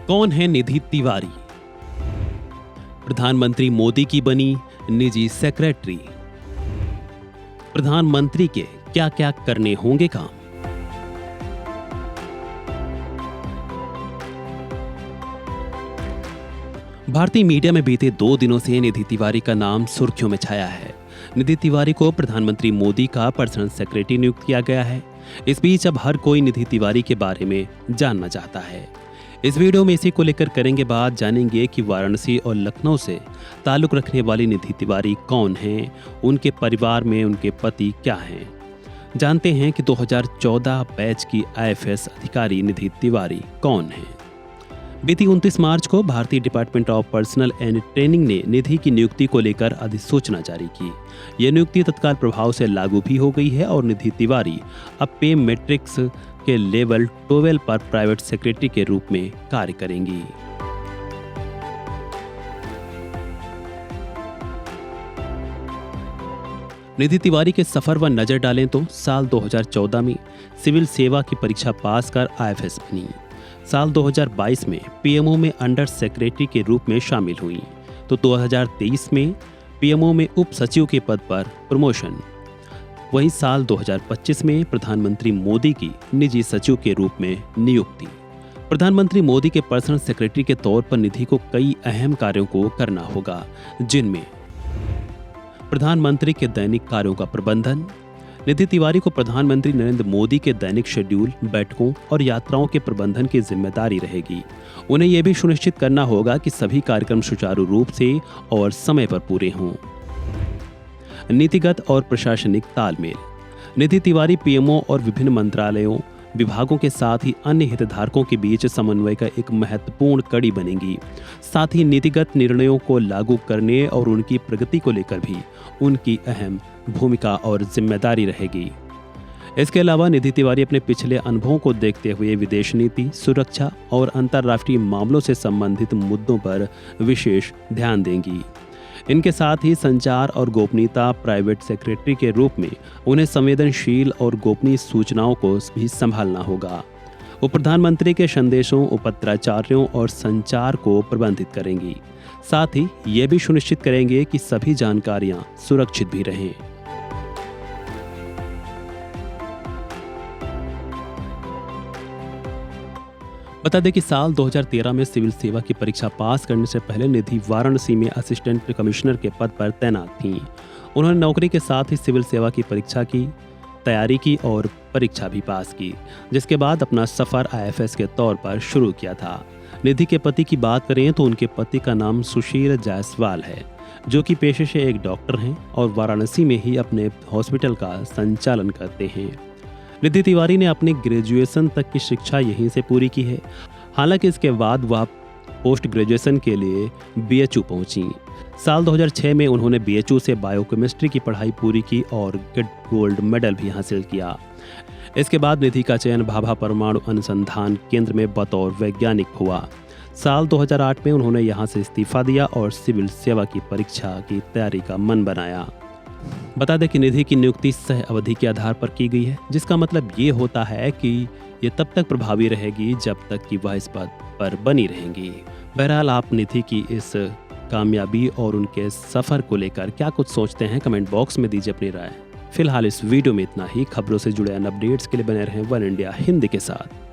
कौन है निधि तिवारी? प्रधानमंत्री मोदी की बनी निजी सेक्रेटरी। प्रधानमंत्री के क्या क्या करने होंगे काम? भारतीय मीडिया में बीते 2 दिनों से निधि तिवारी का नाम सुर्खियों में छाया है। निधि तिवारी को प्रधानमंत्री मोदी का पर्सनल सेक्रेटरी नियुक्त किया गया है। इस बीच अब हर कोई निधि तिवारी के बारे में जानना चाहता है। इस वीडियो में इसी को लेकर करेंगे बात, जानेंगे कि वाराणसी और लखनऊ से ताल्लुक रखने वाली निधि तिवारी कौन हैं, उनके परिवार में उनके पति क्या हैं। जानते हैं कि 2014 बैच की आईएफएस अधिकारी निधि तिवारी कौन हैं। बीती 29 मार्च को भारतीय department of personal and training ने निधि की नियुक्ति को लेकर अधिसूचना जारी की। यह नियुक्ति तत्काल प्रभाव से लागू भी हो गई है और निधि तिवारी अब पे मैट्रिक्स के लेवल 12 पर प्राइवेट सेक्रेटरी के रूप में कार्य करेंगी। निधि तिवारी के सफर पर नजर डालें तो साल 2014 में सिविल सेवा की परीक्षा पास कर आईएफएस बनी। साल 2022 में पीएमओ में अंडर सेक्रेटरी के रूप में शामिल हुई तो 2023 में पीएमओ में उप सचिव के पद पर प्रमोशन। वहीं साल 2025 में प्रधानमंत्री मोदी की निजी सचिव के रूप में नियुक्ति। प्रधानमंत्री मोदी के पर्सनल सेक्रेटरी के तौर पर निधि को कई अहम कार्यों को करना होगा, जिनमें प्रधानमंत्री के दैनिक कार्यों का प्रबंधन। निधि तिवारी को प्रधानमंत्री नरेंद्र मोदी के दैनिक शेड्यूल, बैठकों और यात्राओं के प्रबंधन की जिम्मेदारी रहेगी। उन्हें यह भी सुनिश्चित करना होगा कि सभी कार्यक्रम सुचारू रूप से और समय पर पूरे हों। नीतिगत और प्रशासनिक तालमेल। निधि तिवारी पीएमओ और विभिन्न मंत्रालयों, विभागों के साथ ही अन्य हितधारकों के बीच समन्वय का एक महत्वपूर्ण कड़ी बनेंगी। साथ ही नीतिगत निर्णयों को लागू करने और उनकी प्रगति को लेकर भी उनकी अहम भूमिका और जिम्मेदारी रहेगी। इसके अलावा निधि तिवारी अपने पिछले अनुभवों को देखते हुए विदेश नीति, सुरक्षा और अंतर्राष्ट्रीय मामलों से संबंधित मुद्दों पर विशेष ध्यान देंगी। इनके साथ ही संचार और गोपनीयता। प्राइवेट सेक्रेटरी के रूप में उन्हें संवेदनशील और गोपनीय सूचनाओं को भी संभालना होगा। वो प्रधानमंत्री के संदेशों, उपत्राचार्यों और संचार को प्रबंधित करेंगी। साथ ही ये भी सुनिश्चित करेंगे कि सभी जानकारियां सुरक्षित भी रहें। बता दें कि साल 2013 में सिविल सेवा की परीक्षा पास करने से पहले निधि वाराणसी में असिस्टेंट कमिश्नर के पद पर तैनात थीं। उन्होंने नौकरी के साथ ही सिविल सेवा की परीक्षा की तैयारी की और परीक्षा भी पास की, जिसके बाद अपना सफर आईएफएस के तौर पर शुरू किया था। निधि के पति की बात करें तो उनके पति का नाम सुशील जायसवाल है, जो कि पेशे से एक डॉक्टर हैं और वाराणसी में ही अपने हॉस्पिटल का संचालन करते हैं। निधि तिवारी ने अपनी ग्रेजुएशन तक की शिक्षा यहीं से पूरी की है। हालांकि इसके बाद वह पोस्ट ग्रेजुएशन के लिए बीएचयू पहुंची। साल 2006 में उन्होंने बीएचयू से बायोकेमिस्ट्री की पढ़ाई पूरी की और गोल्ड मेडल भी हासिल किया। इसके बाद निधि का चयन भाभा परमाणु अनुसंधान केंद्र में बतौर वैज्ञानिक हुआ। साल 2008 में उन्होंने यहां से इस्तीफा दिया और सिविल सेवा की परीक्षा की तैयारी का मन बनाया। बता दें कि निधि की नियुक्ति सह अवधि के आधार पर की गई है, जिसका मतलब ये होता है कि ये तब तक प्रभावी रहेगी जब तक कि वह इस पद पर बनी रहेंगी। बहरहाल आप निधि की इस कामयाबी और उनके सफर को लेकर क्या कुछ सोचते हैं, कमेंट बॉक्स में दीजिए अपनी राय। फिलहाल इस वीडियो में इतना ही। खबरों से जुड़े अन्य अपडेट्स के लिए बने रहें वन इंडिया हिंदी के साथ।